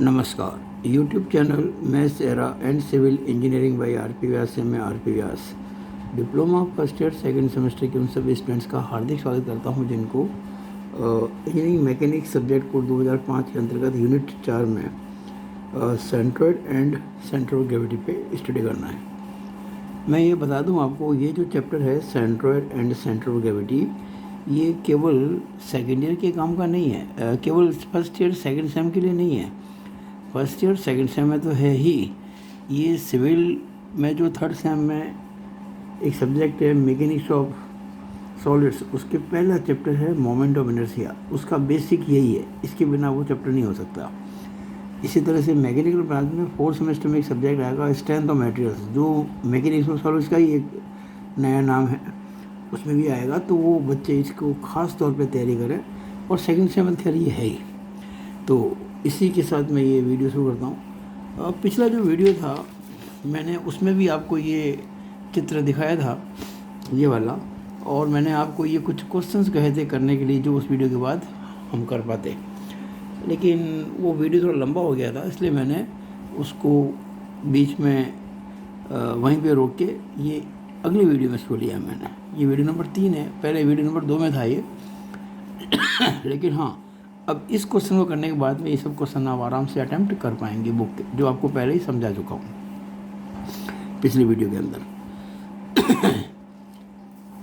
नमस्कार। YouTube channel maths era and civil engineering by R P Vyas से मैं R P Vyas diploma first year second semester के उन सभी स्टूडेंट्स का हार्दिक स्वागत करता हूं जिनको इंजीनियरिंग मैकेनिक्स सब्जेक्ट कोड 2005 के अंतर्गत यूनिट 4 में centroid and centre of gravity पे स्टडी करना है। मैं ये बता दूं आपको, ये जो चैप्टर है centroid and centre of gravity, ये केवल सेकेंड ईयर के काम का नहीं है, केवल फर्स्ट ईयर सेकेंड सेम के लिए नहीं है। फर्स्ट ईयर सेकंड सेम में तो है ही, ये सिविल में जो थर्ड सेम में एक सब्जेक्ट है मैकेनिक्स ऑफ सॉलिड्स, उसके पहला चैप्टर है मोमेंट ऑफ इनर्शिया। उसका बेसिक यही है, इसके बिना वो चैप्टर नहीं हो सकता। इसी तरह से मैकेनिकल ब्रांच में फोर्थ सेमेस्टर में एक सब्जेक्ट आएगा स्ट्रेंथ ऑफ मटेरियल्स, जो मैकेनिक्स ऑफ सॉलिड्स का ही एक नया नाम है, उसमें भी आएगा। तो वो बच्चे इसको ख़ास तौर पे तैयारी करें, और सेकंड सेम थियरी है ही। तो इसी के साथ मैं ये वीडियो शुरू करता हूँ। पिछला जो वीडियो था मैंने उसमें भी आपको ये चित्र दिखाया था, ये वाला, और मैंने आपको ये कुछ क्वेश्चंस कहे थे करने के लिए जो उस वीडियो के बाद हम कर पाते, लेकिन वो वीडियो थोड़ा लंबा हो गया था, इसलिए मैंने उसको बीच में वहीं पे रोक के ये अगली वीडियो में इसको लिया मैंने। ये वीडियो नंबर 3 है, पहले वीडियो नंबर 2 में था ये। लेकिन हाँ, अब इस क्वेश्चन को करने के बाद में ये सब क्वेश्चन आप आराम से अटेम्प्ट कर पाएंगे बुक के, जो आपको पहले ही समझा चुका हूँ पिछली वीडियो के अंदर।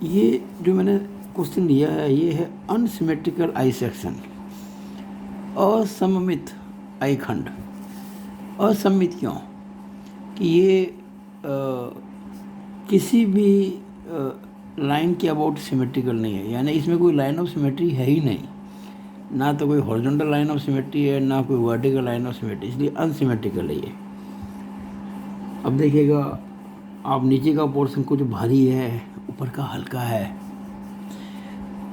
ये जो मैंने क्वेश्चन दिया है, ये है अनसिमेट्रिकल आई सेक्शन, असममित आई खंड। असममित क्यों? कि ये किसी भी लाइन के अबाउट सिमेट्रिकल नहीं है, यानी इसमें कोई लाइन ऑफ सिमेट्री है ही नहीं, ना तो कोई हॉरिजॉन्टल लाइन ऑफ सिमेट्री है, ना कोई वर्टिकल लाइन ऑफ सिमेट्री, इसलिए अनसिमेट्रिकल है ये। अब देखिएगा, आप नीचे का पोर्शन कुछ भारी है, ऊपर का हल्का है।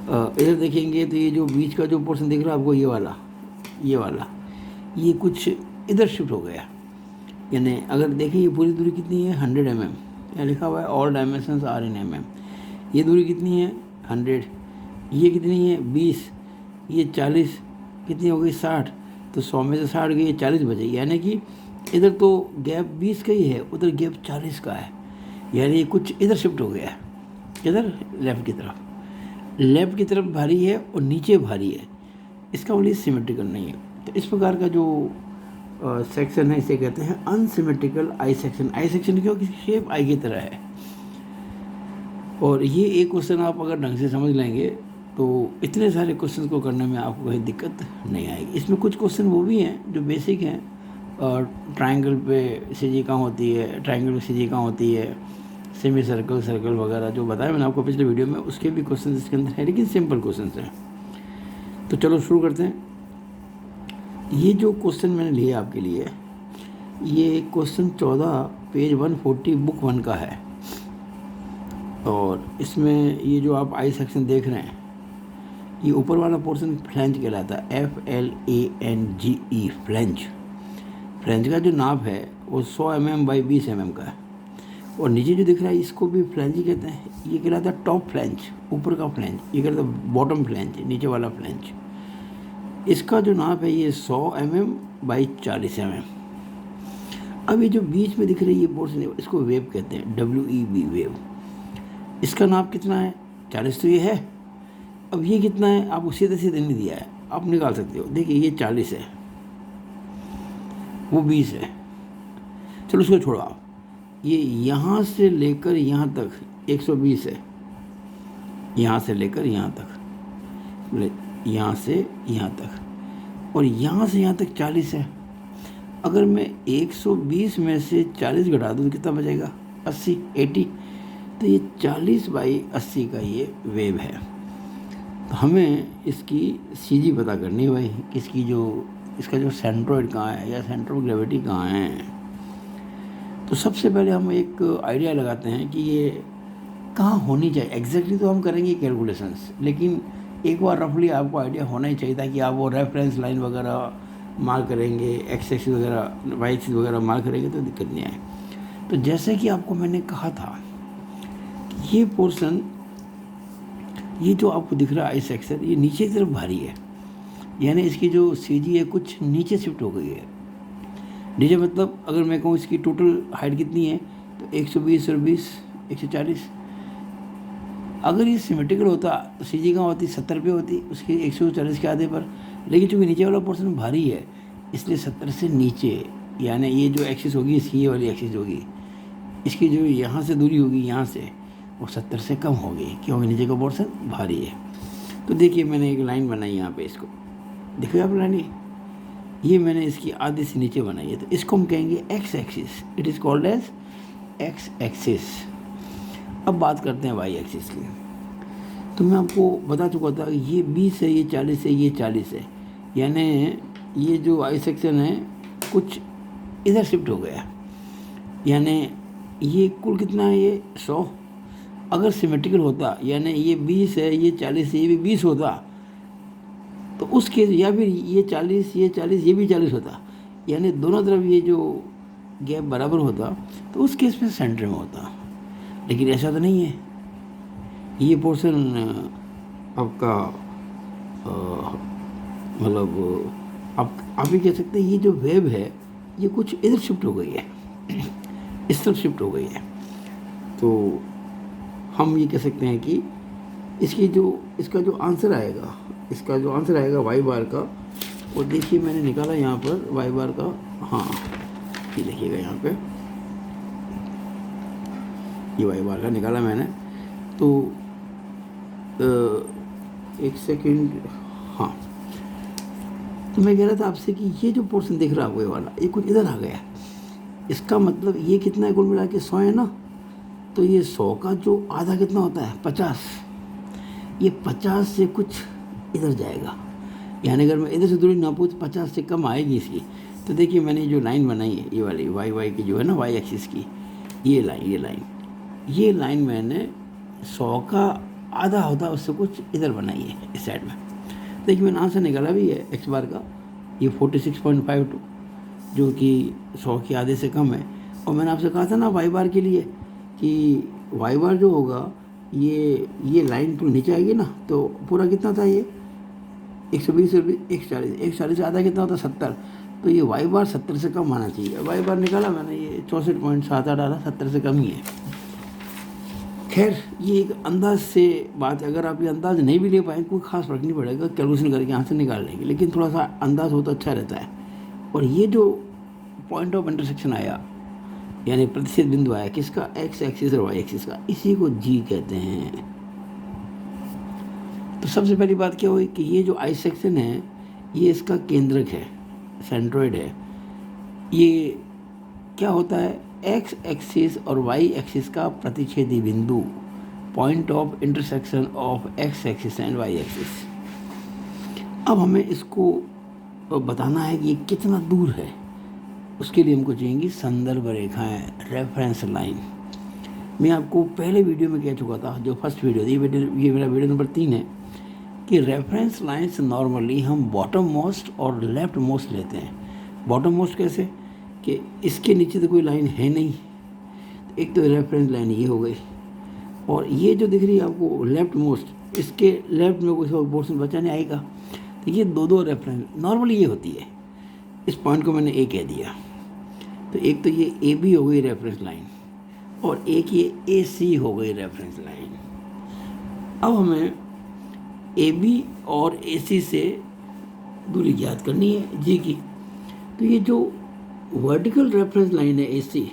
इधर देखेंगे तो ये जो बीच का जो पोर्शन दिख रहा है आपको, ये वाला ये कुछ इधर शिफ्ट हो गया। यानी अगर देखें ये पूरी दूरी कितनी है, 100 mm, यहाँ लिखा हुआ है all dimensions are in mm। ये दूरी कितनी है, 100। ये कितनी है, 20। ये 40, कितनी हो गई, 60। तो 100 में से 60 गई, ये 40 बचे। यानी कि इधर तो गैप 20 का ही है, उधर गैप 40 का है, यानी कुछ इधर शिफ्ट हो गया है। इधर लेफ़्ट की तरफ भारी है और नीचे भारी है, इसका मतलब सिमेट्रिकल नहीं है। तो इस प्रकार का जो सेक्शन है इसे कहते हैं unsymmetrical I section. I section क्यों? कि शेप आई की तरह है। और ये एक क्वेश्चन आप अगर ढंग से समझ लेंगे तो इतने सारे क्वेश्चन को करने में आपको कोई दिक्कत नहीं आएगी। इसमें कुछ क्वेश्चन वो भी हैं जो बेसिक हैं, और ट्रायंगल पे सीजी कहाँ होती है, ट्रायंगल पे सीजी कहाँ होती है, सेमी सर्कल वगैरह जो बताया मैंने आपको पिछले वीडियो में, उसके भी क्वेश्चन इसके अंदर हैं, लेकिन सिंपल क्वेश्चन हैं। तो चलो शुरू करते हैं। ये जो क्वेश्चन मैंने लिया आपके लिए, ये क्वेश्चन 14 पेज 140 बुक 1 का है। और इसमें ये जो आप आई सेक्शन देख रहे हैं, ये ऊपर वाला पोर्शन फ्लैंज कहलाता है, FLANGE, फ्लैंज का जो नाप है वो 100 mm बाई 20 mm का है। और नीचे जो दिख रहा है इसको भी फ्लैंज ही कहते हैं। ये कहलाता है टॉप फ्लैंज, ऊपर का फ्लैंज। ये कहलाता है बॉटम फ्लैंज, नीचे वाला फ्लैंज। इसका जो नाप है ये 100 mm बाई 40 mm। अब ये जो बीच में दिख रही है पोर्शन, इसको वेव कहते हैं, WEV, वेव। इसका नाप कितना है, 40 तो ये है। अब ये कितना है, आपको सीधे नहीं दिया है, आप निकाल सकते हो। देखिए ये 40 है, वो 20 है। चलो उसको छोड़ो आप, ये यहाँ से लेकर यहाँ तक 120 है, यहाँ से लेकर यहाँ तक, यहाँ से यहाँ तक, और यहाँ से यहाँ तक 40 है। अगर मैं 120 में से 40 घटा दूँ तो कितना बचेगा, 80। तो ये 40 बाई 80 का ये वेव है। तो हमें इसकी सीजी पता करनी है भाई, इसका जो सेंट्रोइड कहाँ है या सेंटर ऑफ ग्रेविटी कहाँ है। तो सबसे पहले हम एक आइडिया लगाते हैं कि ये कहाँ होनी चाहिए। एग्जैक्टली तो हम करेंगे कैलकुलेशंस, लेकिन एक बार रफली आपको आइडिया होना ही चाहिए, ताकि आप वो रेफरेंस लाइन वगैरह मार्क करेंगे, एक्स एक्सिस वगैरह, वाई एक्सिस वगैरह मार्क करेंगे तो दिक्कत नहीं आए। तो जैसे कि आपको मैंने कहा था, ये पोर्शन, ये जो आपको दिख रहा है आई सेक्शन, ये नीचे की तरफ भारी है, यानी इसकी जो सीजी है कुछ नीचे शिफ्ट हो गई है, नीचे मतलब अगर मैं कहूँ इसकी टोटल हाइट कितनी है तो 120 और 20 140। अगर ये सिमेट्रिकल होता तो सी जी कहाँ होती, 70 पे होती, उसके 140 के आधे पर। लेकिन चूँकि नीचे वाला पोर्शन भारी है इसलिए 70 से नीचे, यानी ये जो एक्सिस होगी इसकी, ये वाली एक्सिस होगी, इसकी जो यहाँ से दूरी होगी यहाँ से, वो 70 से कम होगी क्योंकि नीचे का पोर्शन भारी है। तो देखिए मैंने एक लाइन बनाई यहाँ पे, इसको देखिए आप लाइन, ये मैंने इसकी आधे से नीचे बनाई है, तो इसको हम कहेंगे X axis. It is called as X axis. अब बात करते हैं वाई एक्सिस की। तो मैं आपको बता चुका था ये 20 है, ये 40 है, ये 40 है, यानी ये जो वाई सेक्शन है कुछ इधर शिफ्ट हो गया, यानी ये कुल कितना है, ये 100। अगर सिमेट्रिकल होता यानी ये 20 है, ये 40 है, ये भी 20 होता तो उस केस, या फिर ये 40, ये 40, ये भी 40 होता, यानी दोनों तरफ ये जो गैप बराबर होता, तो उस केस में सेंटर में होता। लेकिन ऐसा तो नहीं है। ये पोर्शन आपका मतलब आप भी कह सकते हैं ये जो वेव है ये कुछ इधर शिफ्ट हो गई है, इस तरफ शिफ्ट हो गई है। तो हम ये कह सकते हैं कि इसका जो आंसर आएगा वाई बार का, वो देखिए मैंने निकाला यहाँ पर वाई बार का। हाँ, ये देखिएगा यहाँ पे, ये वाई बार का निकाला मैंने। तो एक सेकंड, हाँ, तो मैं कह रहा था आपसे कि ये जो पोर्शन दिख रहा है वो वाला, ये कुछ इधर आ गया। इसका मतलब ये कितना है, कुल मिला के 100 है ना, तो ये 100 का जो आधा कितना होता है, 50। ये 50 से कुछ इधर जाएगा, यानी अगर मैं इधर से दूरी नापूँ तो 50 से कम आएगी इसकी। तो देखिए मैंने जो लाइन बनाई है ये वाली वाई की जो है ना, वाई एक्सिस की, ये लाइन मैंने 100 का आधा होता है उससे कुछ इधर बनाई है इस साइड में। देखिए मैंने आंसर निकाला भी है एक्स बार का, ये 46.52 जो कि 100 के आधे से कम है। और मैंने आपसे कहा था ना वाई बार के लिए कि वाई बार जो होगा ये लाइन पूरी नीचे आएगी ना, तो पूरा कितना था ये 120 और 140 से आधा कितना होता है 70। तो ये वाई बार 70 से कम आना चाहिए। वाई बार निकाला मैंने, ये 64.78 डाला, 70 से कम ही है। खैर ये एक अंदाज से बात है, अगर आप ये अंदाज नहीं भी ले पाए कोई खास फर्क नहीं पड़ेगा, कैलकुलेशन करके यहाँ से निकाल लेंगे, लेकिन थोड़ा सा अंदाज हो तो अच्छा रहता है। और ये जो पॉइंट ऑफ इंटरसेक्शन आया, यानी प्रतिशत बिंदु आया किसका, एक्स एक्सिस और वाई एक्सिस का, इसी को जी कहते हैं। तो सबसे पहली बात क्या हुई कि ये जो आई सेक्शन है ये इसका केंद्रक है, सेंट्रोइड है। ये क्या होता है, एक्स एक्सिस और वाई एक्सिस का प्रतिच्छेदी बिंदु, point of intersection of X axis and Y axis. अब हमें इसको बताना है कि ये कितना दूर है, उसके लिए हमको चाहिए संदर्भ रेखाएं, रेफरेंस लाइन। मैं आपको पहले वीडियो में कह चुका था, जो फर्स्ट वीडियो थी, ये मेरा वीडियो नंबर 3 है, कि रेफरेंस लाइन्स नॉर्मली हम बॉटम मोस्ट और लेफ्ट मोस्ट लेते हैं। बॉटम मोस्ट कैसे कि इसके नीचे तो कोई लाइन है नहीं, तो एक तो रेफरेंस लाइन ये हो गई, और ये जो दिख रही है आपको लेफ्ट मोस्ट, इसके लेफ्ट में कोई पोर्शन बचा नहीं आएगा, तो ये दो रेफरेंस नॉर्मली ये होती है। इस पॉइंट को मैंने ए कह दिया, तो एक तो ये ए बी हो गई रेफरेंस लाइन, और एक ये ए सी हो गई रेफरेंस लाइन। अब हमें ए बी और ए सी से दूरी ज्ञात करनी है जी की। तो ये जो वर्टिकल रेफरेंस लाइन है ए सी,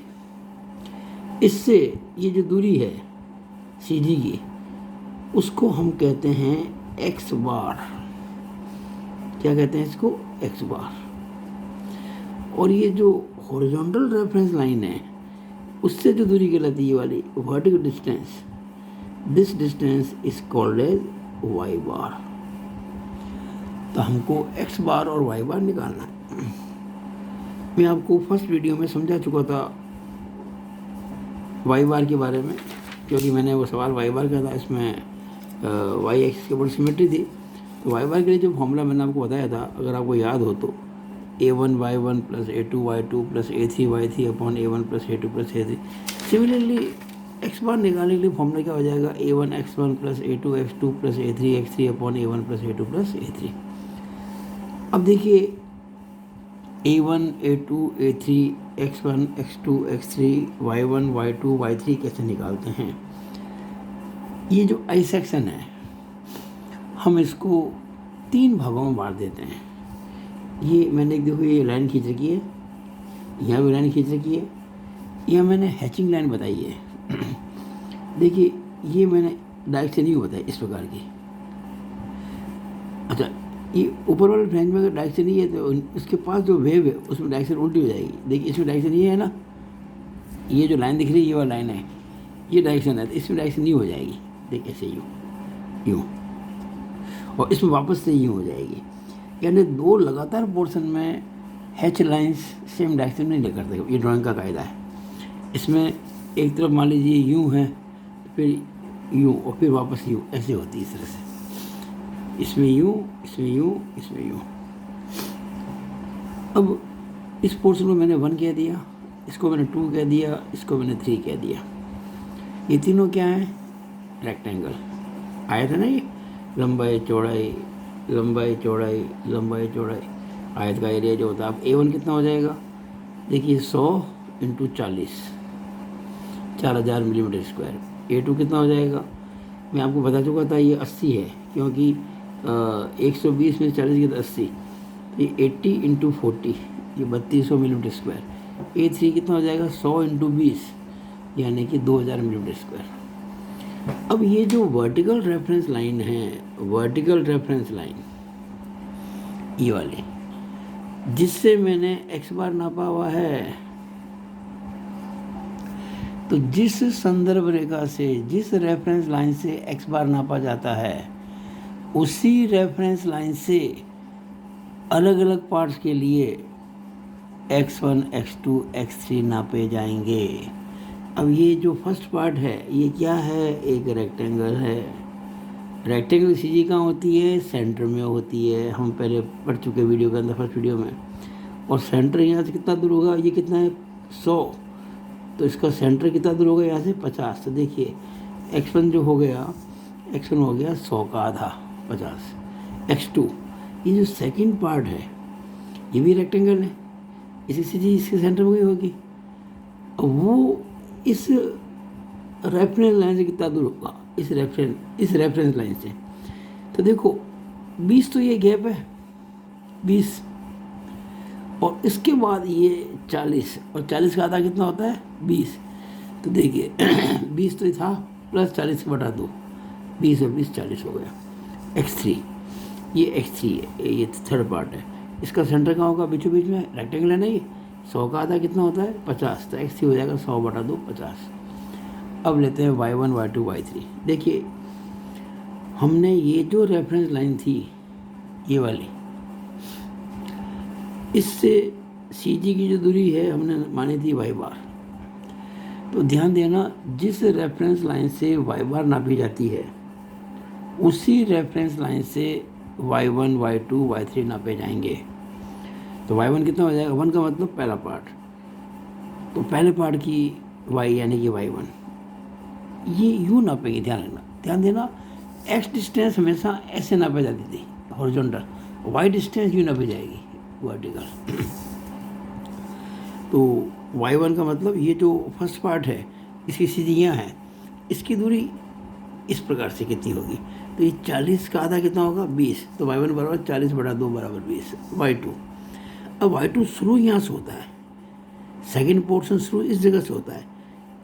इससे ये जो दूरी है सी जी की, उसको हम कहते हैं एक्स बार। क्या कहते हैं इसको, एक्स बार। और ये जो हॉरिजॉन्टल रेफरेंस लाइन है उससे जो दूरी कहलाती है ये वाली vertical distance, this distance is called as Y bar. तो हमको एक्स बार और वाई बार निकालना है। मैं आपको फर्स्ट वीडियो में समझा चुका था वाई बार के बारे में, क्योंकि मैंने वो सवाल वाई बार का था, इसमें वाई एक्सिस के ऊपर सिमेट्री थी। तो वाई बार के लिए जो फॉर्मूला मैंने आपको बताया था, अगर आपको याद हो तो a1y1 plus a2y2 plus a3y3 upon a1 plus a2 plus a3। Similarly X bar निकालने के लिए फॉर्मूला क्या हो जाएगा, a1x1 plus a2x2 plus a3x3 upon a1 plus a2 plus a3। अब देखिए A1 A2 A3 X1 X2 X3 Y1 Y2 Y3 कैसे निकालते हैं। ये जो आई सेक्शन है हम इसको 3 भागों में बांट देते हैं। ये मैंने देखो ये लाइन खींच रखी है, यहाँ भी लाइन खींच रखी है, यहाँ मैंने हैचिंग लाइन बताई है। देखिए ये मैंने डायरेक्शन यू बताई इस प्रकार की। अच्छा ये ऊपर वाले फ्लैंज में अगर डायरेक्शन ये है तो इसके पास जो वेव है उसमें डायरेक्शन उल्टी हो जाएगी। देखिए इसमें डायरेक्शन ये है ना, ये जो लाइन दिख रही है ये वाला लाइन है, ये डायरेक्शन है, तो इसमें डायरेक्शन न्यू हो जाएगी। देखिए ऐसे यूँ और इसमें वापस से यूँ हो जाएगी। यानी 2 लगातार पोर्शन में हैच लाइंस सेम डायरेक्शन में नहीं करते, ये ड्राइंग का कायदा है। इसमें एक तरफ मान लीजिए यूँ है, फिर यूँ और फिर वापस यूँ, ऐसे होती है इस तरह से। इसमें यूँ, इसमें यूँ, इसमें यूँ। अब इस पोर्शन को मैंने 1 कह दिया, इसको मैंने 2 कह दिया, इसको मैंने 3 कह दिया। ये तीनों क्या है? रेक्टेंगल। आया था ना ये, लंबाई चौड़ाई लंबाई चौड़ाई लंबाई चौड़ाई। आयत का एरिया जो होता है, अब A1 कितना हो जाएगा? देखिए 100 × 40 4000 मिलीमीटर स्क्वायर। A2 कितना हो जाएगा? मैं आपको बता चुका था ये 80 है, क्योंकि 120 में 40 के तो 80, तो ये 80 × 40 ये 3200 मिलीमीटर स्क्वायर। A3 कितना हो जाएगा? 100 × 20 यानी कि 2000 मिलीमीटर स्क्वायर। अब ये जो वर्टिकल रेफरेंस लाइन है, वर्टिकल रेफरेंस लाइन ये वाली, जिससे मैंने x बार नापा हुआ है, तो जिस संदर्भ रेखा से, जिस रेफरेंस लाइन से x बार नापा जाता है, उसी रेफरेंस लाइन से अलग अलग पार्ट्स के लिए x1 x2 x3 नापे जाएंगे। अब ये जो फर्स्ट पार्ट है ये क्या है? एक रेक्टेंगल है। रेक्टेंगल सीधी कहाँ होती है? सेंटर में होती है। हम पहले पढ़ चुके वीडियो के अंदर, फर्स्ट वीडियो में। और सेंटर यहाँ से कितना दूर होगा? ये कितना है? 100। तो इसका सेंटर कितना दूर होगा यहाँ से? 50। तो देखिए x1 जो हो गया, x1 हो गया 100 का आधा, 50। x2 ये जो सेकंड पार्ट है ये भी रेक्टेंगल है, इसी सीधी इसके सेंटर में गई होगी। अब वो इस रेफरेंस लाइन से कितना दूर होगा? इस रेफरेंस लाइन से तो देखो 20 तो ये गैप है, 20, और इसके बाद ये 40, और 40 का आधा कितना होता है? 20। तो देखिए 20 तो ये था, प्लस 40 बटा 2, 20 और 20 40 हो गया। x3 ये x3 है, ये थर्ड पार्ट है। इसका सेंटर कहाँ होगा? बीचों बीच में। रेक्टेंगल है ना ये, 100 का आधा कितना होता है? 50। तो x3 हो जाएगा 100 बटा 2, 50। अब लेते हैं y1 y2 y3। देखिए हमने ये जो रेफरेंस लाइन थी ये वाली, इससे CG की जो दूरी है हमने मानी थी y बार। तो ध्यान देना, जिस रेफरेंस लाइन से y बार नापी जाती है, उसी रेफरेंस लाइन से y1 y2 y3 नापे जाएंगे। तो y1 कितना हो जाएगा? 1 का मतलब पहला पार्ट, तो पहले पार्ट की y यानी कि y1 ये यूँ नापेंगे। ध्यान देना, x डिस्टेंस हमेशा ऐसे नापी जाती थी हॉरिजॉन्टल, y डिस्टेंस यूँ नापी जाएगी वर्टिकल। तो y1 का मतलब ये जो फर्स्ट पार्ट है इसकी सीधी यहाँ है, इसकी दूरी इस प्रकार से कितनी होगी? तो ये 40 का आधा कितना होगा? 20। तो y1 बराबर 40 बटा 2 बराबर 20। y2, अब y2 शुरू यहाँ से होता है, सेकंड पोर्शन शुरू इस जगह से होता है।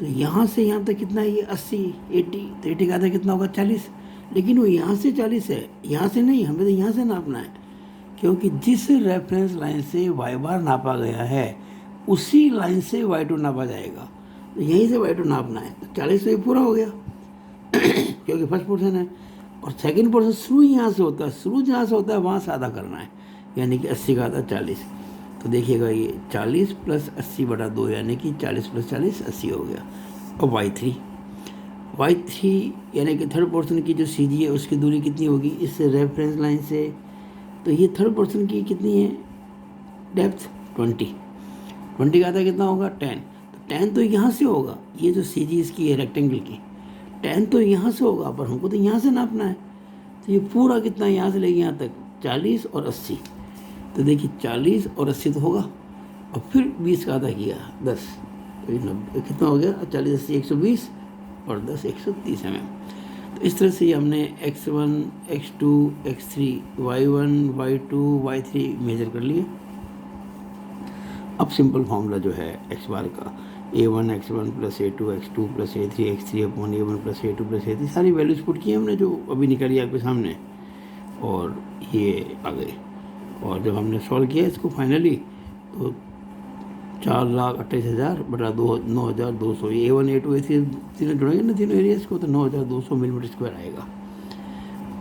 तो यहाँ से यहाँ तक कितना है? ये 80 80। तो 80 का आधा कितना होगा? 40। लेकिन वो यहाँ से 40 है, यहाँ से नहीं, हमें तो यहाँ से नापना है, क्योंकि जिस रेफरेंस लाइन से y बार नापा गया है उसी लाइन से y2 नापा जाएगा। तो यहीं से y2 नापना है। तो 40 तो ये पूरा हो गया क्योंकि फर्स्ट पोर्शन है, और सेकंड पोर्शन शुरू यहाँ से होता है, शुरू जहाँ से होता है वहाँ से आधा करना है, यानी कि 80 का आधा 40। तो देखिएगा ये 40 + 80 बटा 2 यानी कि 40 + 40 80 हो गया। और y3 यानी कि थर्ड पोर्शन की जो CG है उसकी दूरी कितनी होगी इस रेफरेंस लाइन से? तो ये थर्ड पोर्शन की कितनी है डेप्थ? 20 का आधा कितना होगा? 10। तो 10 तो यहाँ से होगा, ये जो CG इसकी है रेक्टेंगल की, 10 तो यहाँ से होगा, पर हमको तो यहाँ से नापना है। तो ये पूरा कितना यहाँ से लेके यहाँ तक 40 और 80। तो देखिए 40 और 80 तो होगा, और फिर 20 का आधा किया 10, तो ये 90 कितना हो गया, 40 80 120 और 10 130 तो इस तरह से हमने x1 x2 x3 y1 y2 y3 major कर लिए। अब सिंपल फार्मूला जो है x बार का a1 x1 plus a2 x2 plus a3 x3 upon a1 plus a2 plus a3 सारी वैल्यूज पुट की हमने जो अभी निकली आपके सामने, और ये आ गए। और जब हमने सॉल्व किया इसको फाइनली तो 4,28,000 बटा 9,200, ये A1 A2 A3 तीनों जुड़ेंगे ना तीनों एरियाज को, तो 9,200 मिलीमीटर स्क्वायर आएगा।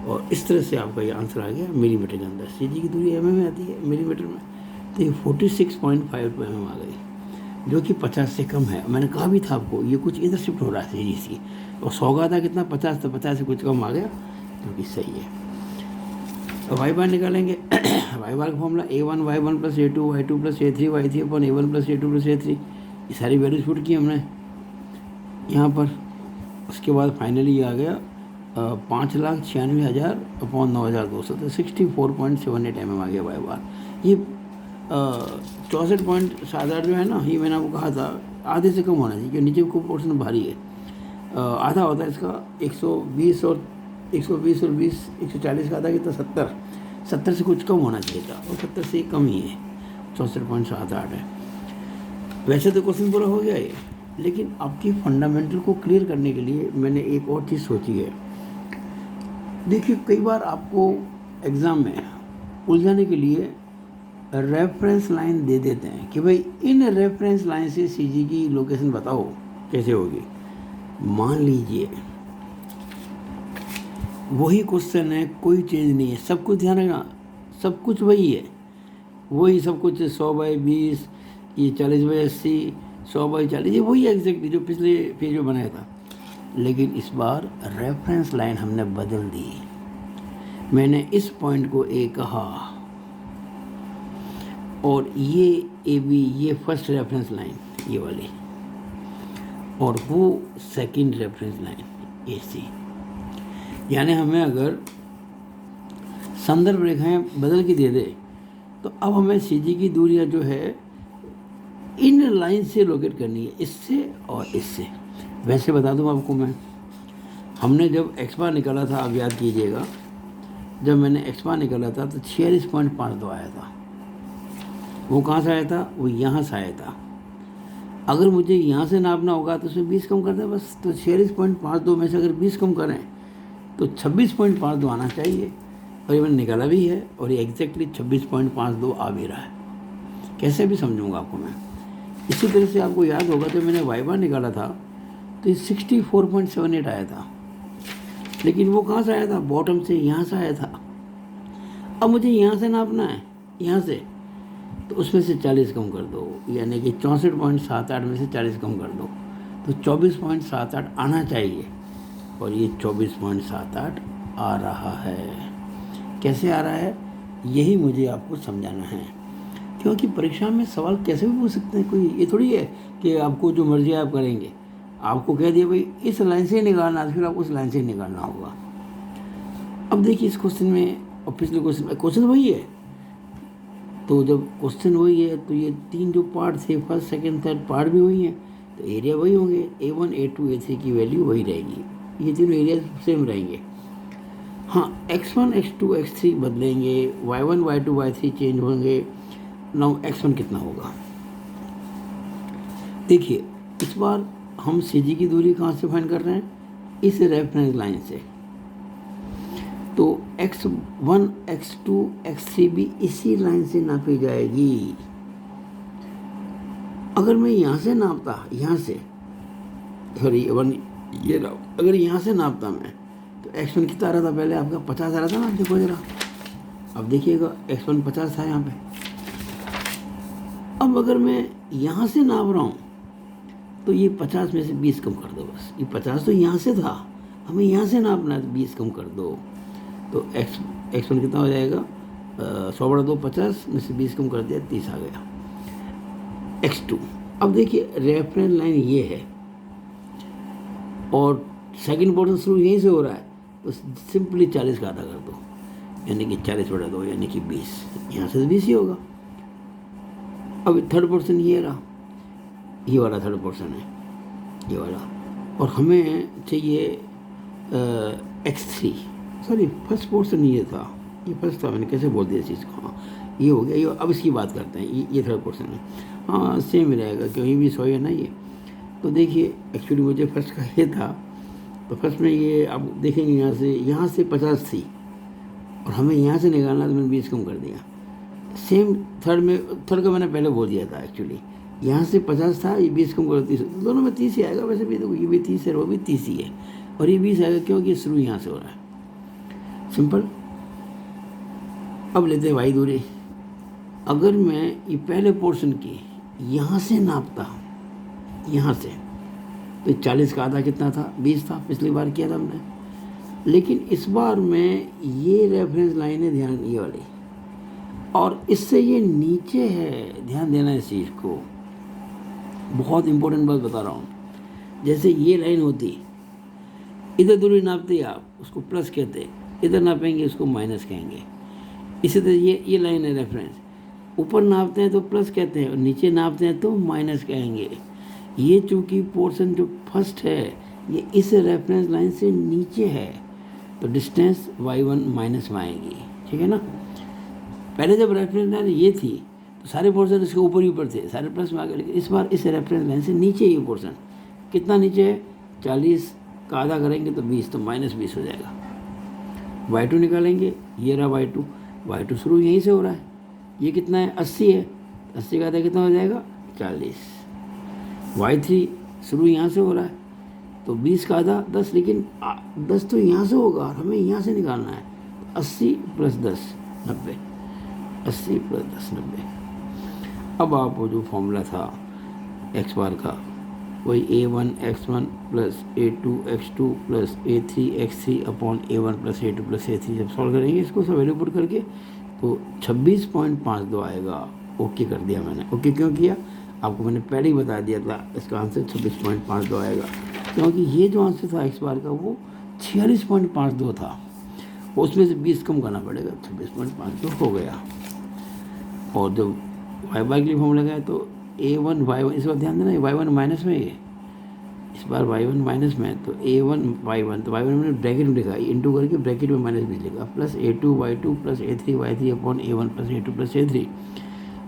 और इस तरह से आपका ये आंसर आ गया मिलीमीटर के अंदर। सी जी की दूरी एम में आती है मिलीमीटर में, तो ये 46.52 mm आ गई, जो कि 50 से कम है। मैंने कहा भी था आपको ये कुछ इधर शिफ्ट हो रहा है सी जी सी, और 100 का था कितना 50, तो 50 से कुछ कम आ गया, जो कि सही है। तो वाई बार निकालेंगे वाई बार का formula a1 y1 plus a2 y2 plus a3 y3 upon a1 plus a2 plus a3, ये सारी वैल्यूज पुट की हमने यहाँ पर। उसके बाद फाइनली ये आ गया 5,96,000 अपॉन 9,200, तो 64.78 mm आ गया वाई बार। ये 64.78 जो है ना, ये मैंने आपको कहा था आधे से कम होना चाहिए, क्योंकि नीचे को पोर्शन भारी है। आधा होता है इसका 120 और 20 140 का आधा कितना 70 से कुछ कम होना चाहिए था, और 70 से कम ही है, 64.78 है। वैसे तो क्वेश्चन पूरा हो गया ये, लेकिन आपकी फंडामेंटल को क्लियर करने के लिए मैंने एक और चीज़ सोची है। देखिए कई बार आपको एग्ज़ाम में उलझाने के लिए रेफरेंस लाइन दे देते हैं कि भाई इन रेफरेंस लाइन से सीजी की लोकेशन बताओ कैसे होगी। मान लीजिए वही क्वेश्चन है, कोई चेंज नहीं है, सब कुछ ध्यान रखना, सब कुछ वही है, वही सब कुछ 100/20, ये 40/80, 100/40, ये वही एग्जैक्टली जो पिछले पेज में बनाया था। लेकिन इस बार रेफरेंस लाइन हमने बदल दी। मैंने इस पॉइंट को ए कहा, और ये ए बी, ये फर्स्ट रेफरेंस लाइन ये वाली, और वो सेकंड रेफरेंस लाइन ए सी। यानी हमें अगर संदर्भ रेखाएं बदल के दे दे, तो अब हमें सीजी की दूरियां जो है इन लाइन से लोकेट करनी है, इससे और इससे। वैसे बता दूं आपको मैं, हमने जब एक्स बार निकाला था, आप याद कीजिएगा, जब मैंने एक्स बार निकाला था तो 46.52 आया था। वो कहाँ से आया था, वो यहाँ से आया था। अगर मुझे यहाँ से नापना होगा तो उसमें 20 कम कर दें बस, तो 46.52 में से अगर 20 कम करें तो 26.52 आना चाहिए, और ये मैंने निकाला भी है, और ये एग्जैक्टली 26.52 आ भी रहा है। कैसे भी समझूंगा आपको मैं। इसी तरह से आपको याद होगा जब मैंने वाई बार निकाला था तो ये 64.78 आया था, लेकिन वो कहाँ से आया था, बॉटम से, यहाँ से आया था। अब मुझे यहाँ से नापना है, यहाँ से, तो उसमें से 40 कम कर दो, यानी कि 64.78 में से 40 कम कर दो, तो 24.78 आना चाहिए, और ये 24.78 आ रहा है। कैसे आ रहा है, यही मुझे आपको समझाना है, क्योंकि परीक्षा में सवाल कैसे भी पूछ सकते हैं। कोई ये थोड़ी है कि आपको जो मर्जी आप करेंगे, आपको कह दिया भाई इस लाइन से निकालना, फिर आपको उस लाइन से निकालना होगा। अब देखिए इस क्वेश्चन में और पिछले क्वेश्चन वही है, तो जब क्वेश्चन वही है तो ये तीन जो पार्ट थे, फर्स्ट सेकंड थर्ड पार्ट भी वही हैं, तो एरिया वही होंगे, A1 A2 A3 की वैल्यू वही रहेगी, ये तीनों एरिया सेम रहेंगे। हाँ, x1 x2 x3 बदलेंगे, y1 y2 y3 चेंज होंगे। नाउ x1 कितना होगा, देखिए इस बार हम सीजी की दूरी कहाँ से फाइंड कर रहे हैं, इस रेफरेंस लाइन से, तो x1 x2 x3 भी इसी लाइन से नापी जाएगी। अगर मैं यहाँ से नापता, यहाँ से, सॉरी ये रहा, अगर यहाँ से नापता मैं, तो x1 कितना आ रहा था, पहले आपका 50 आ रहा था ना, देखो जरा, अब देखिएगा x1 50 था यहाँ पे। अब अगर मैं यहाँ से नाप रहा हूँ, तो ये 50 में से 20 कम कर दो बस, ये 50 तो यहाँ से था, हमें यहाँ से नापना है, तो 20 कम कर दो, तो x1 कितना हो जाएगा, 100/2 50 में से 20 कम कर दिया, 30 आ गया। x2, अब देखिए रेफरेंस लाइन ये है, और सेकंड पोर्शन शुरू यहीं से हो रहा है, तो सिंपली 40 का आधा कर दो, यानी कि 40/2 यानी कि 20, यहाँ से तो 20 ही होगा। अब थर्ड पोर्शन ये रहा, ये वाला थर्ड पोर्शन है, ये वाला, और हमें चाहिए x3, सॉरी फर्स्ट पोर्शन ये था, ये फर्स्ट था, मैंने कैसे बोल दिया इस चीज़ को। हाँ ये हो गया, ये अब इसकी बात करते हैं, ये थर्ड पोर्शन है। हाँ सेम ही रहेगा क्योंकि भी 100 है ना ये। तो देखिए एक्चुअली मुझे फर्स्ट का ये था, तो फर्स्ट में ये आप देखेंगे यहाँ से 50 थी और हमें यहाँ से निकालना, तो मैंने 20 कम कर दिया। सेम थर्ड का मैंने पहले बोल दिया था एक्चुअली, यहाँ से 50 था, ये 20 कम कर 30, दोनों में 30 ही आएगा। वैसे भी देखो ये भी 30 है और वो भी 30 ही है, और ये 20 आएगा क्योंकि शुरू यहाँ से हो रहा है, सिंपल। अब लेते हैं y दूरी। अगर मैं ये पहले पोर्शन की यहाँ से नापता, यहाँ से, तो 40 का आधा कितना था, 20 था, पिछली बार किया था हमने। लेकिन इस बार में ये रेफरेंस लाइन है, ध्यान ये वाली, और इससे ये नीचे है, ध्यान देना इस चीज़ को, बहुत इंपॉर्टेंट बात बता रहा हूँ। जैसे ये लाइन होती, इधर दूरी नापते आप उसको प्लस कहते, इधर नापेंगे उसको माइनस कहेंगे। इसी तरह ये लाइन है रेफरेंस, ऊपर नापते हैं तो प्लस कहते हैं और नीचे नापते हैं तो माइनस कहेंगे। ये चूँकि पोर्शन जो फर्स्ट है ये इस रेफरेंस लाइन से नीचे है, तो डिस्टेंस y1 माइनस में आएगी, ठीक है ना। पहले जब रेफरेंस लाइन ये थी तो सारे पोर्शन इसके ऊपर ही ऊपर थे, सारे प्लस में आ गए। लेकिन इस बार इस रेफरेंस लाइन से नीचे ये पोर्शन, कितना नीचे है, 40 का आधा करेंगे तो 20, तो -20 हो जाएगा। y2 निकालेंगे, ये रहा y2 शुरू यहीं से हो रहा है, ये कितना है, 80 है, 80 का आधा कितना हो जाएगा, 40। y3 शुरू यहाँ से हो रहा है, तो 20 का आधा 10, लेकिन 10 तो यहाँ से होगा और हमें यहाँ से निकालना है, 80 + 10 90, 80 + 10 90। अब आप वो जो फॉर्मूला था x बार का, वही a1x1 + a2x2 + a3x3 upon a1 + a2 + a3 जब सॉल्व करेंगे इसको सब वैल्यू पुट करके, तो 26.52 आएगा। ओके कर दिया मैंने। ओके क्यों किया, आपको मैंने पहले ही बता दिया था, इसका आंसर 26.52 आएगा, क्योंकि ये जो आंसर था x बार का वो 46.52 था, उसमें से 20 कम करना पड़ेगा, 26.52 हो गया। और जब y बार के लिए फॉर्मूला लगाया तो a1 y1, इस बार ध्यान देना y1 माइनस में है, इस बार y1 माइनस में है, तो a1 y1, तो y1 मैंने ब्रैकेट में लिखा, इंटू करके ब्रैकेट में -20 लिखा, plus a2 y2 + a3 y3 upon a1 + a2 + a3।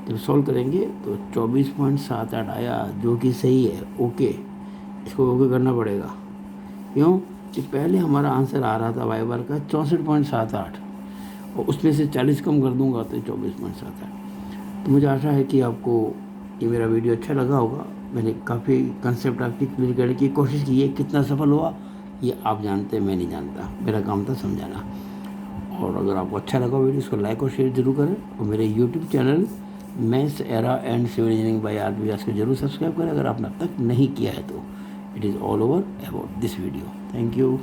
जब सॉल्व करेंगे तो 24.78 आया, जो कि सही है। ओके, इसको ओके करना पड़ेगा, क्यों कि पहले हमारा आंसर आ रहा था y बार का 64.78, और उसमें से 40 कम कर दूंगा तो 24.78। तो मुझे आशा है कि आपको ये मेरा वीडियो अच्छा लगा होगा। मैंने काफ़ी कंसेप्ट आपकी क्लियर करने की कोशिश की है, कितना सफल हुआ ये आप जानते हैं, मैं नहीं जानता, मेरा काम था समझाना। और अगर आपको अच्छा लगा वीडियो, इसको लाइक और शेयर जरूर करें, और मेरे YouTube channel maths era and civil engineering by R Vyas को जरूर सब्सक्राइब करें अगर आपने अब तक नहीं किया है तो। It is all over about this video. Thank you.